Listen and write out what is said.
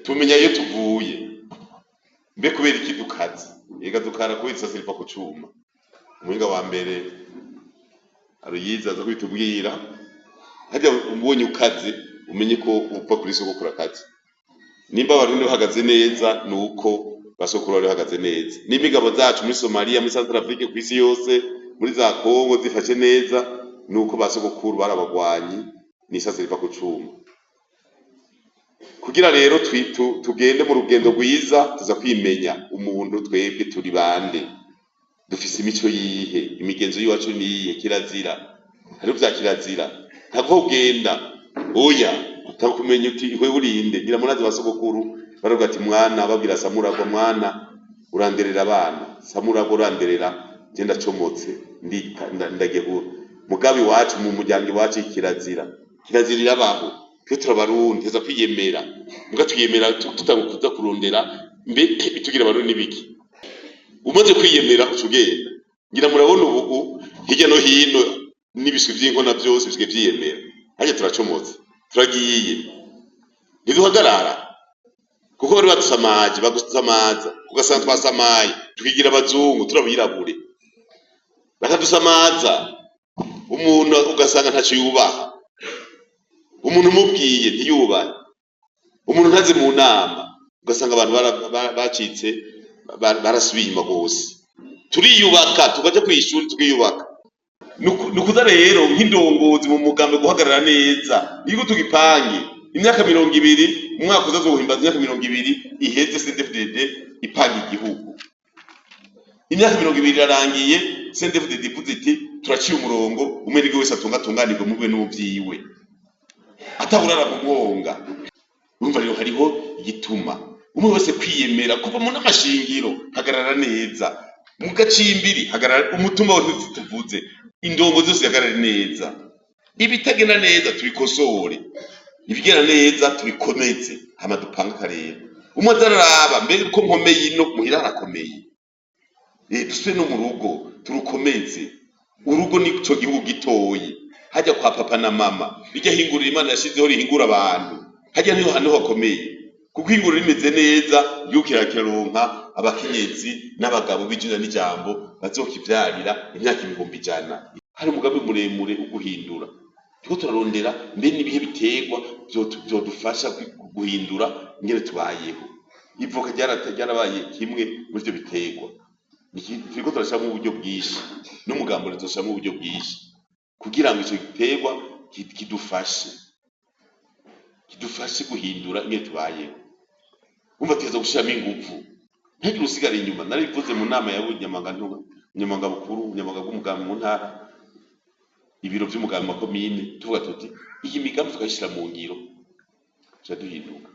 tumenya iyo tuvuye mbe kubera iki dukaze ega dukara kubera isasi riva ku cuma. Umuhinga wa mbere aruyiza aza kubitubwira hajya umbonye ukaze umenye ko upfa kuri sogokuru akaze. Nimba abarundi bahagaze neza nuko basokuru bari bahagaze neza. Nimba ingabo zacu muri Somalia, muri Central Afrique, ku isi yose, muri za Kongo zifashe neza nuko basogokuru barabagwanyi n'isasi riva ku cuma. Kugira rero tugende mu rugendo rwiza tuza kwimenya umuntu twebwe turi bande, dufise imico yihe, imigenzo yiwacu niye, kirazira hari vya kirazira ntabwo ugenda oya utakumenya uti iwe urinde ngira munazi basogokuru baravuga ati mwana babwira Samuragwa mwana uranderera abana Samuragwa uranderera genda comotse ndagehura mugabi wacu mu muryango wacu kirazirira abaho twe turabarundi teza kwiyemera muga twiyemera tutagukuza kurondera mbete bitugira abarundi nibiki umaze kwiyemera ucugenda ngira murabona ubu hirya no hino n'ibiswi by'inkona byose bisigaye byiyemera hajya turacomotse turagiye ntiduhagarara kuko bari badusamaje bagusamaza ugasanga twasamaye tukigira abazungu turabirabure bakadusamaza umuntu ugasanga ntaco yubaha umuntu mubwiye ntiyubahe umuntu ntazi mu nama ugasanga abantu bacitse barasubiye inyuma gose turiyubaka tukaja kwishuri tukiyubaka nukuza rero nk'indongozi mu mugambi guhagarara neza niko tugipange imyaka 20 umwaka uzazohimbaza imyaka 20 iheze CNDD-FDD ipanga igihugu imyaka 20 irarangiye CNDD-FDD ivuze iti turaciye umurongo umwe wese atunganirwe mube n'ubyiwe ataburara kumwonga urumva rero hariho igituma umwe wese kwiyemera kuva mu namashingiro hagarara neza mu gacimbiri hagarara umutumba wose tuvuze indongo zose hagarara neza ibitagenda neza tubikosore ibigenda neza tubikomeze hama dupanga karere umwe azararaba mbere ko nkomeye ino muhira arakomeye duswe no mu rugo turukomeze urugo ni cyo gihugu gitoyi hajya kwa papa na mama bijya hingurira Imana yashizeho rihingura abantu hajya niho hano hakomeye kuko hingurira rimeze neza ryukira kironka abakenyezi n'abagabo bijuna n'ijambo bazokivyarira imyaka 100 hari umugambi muremure uguhindura tuko turarondera mbe nibihe biterwa byodufasha guhindura ingene tubayeho ivoka ryarabaye kimwe muri byo biterwa niko turashaka mu buryo bwishi n'umugambo rizosha mu buryo bwishi kugira ngo icyo giterwa kidufashe guhindura ingene tubayeho umva teza gushiramo ingufu ntugire usigara inyuma narivuze mu nama ya Nyamanga bukuru Nyamanga bw'umugambi mu ntara ibiro by'umugambi wa komine tuvuga tuti iyi migambi tukayishira mu ngiro cyaduhinduka.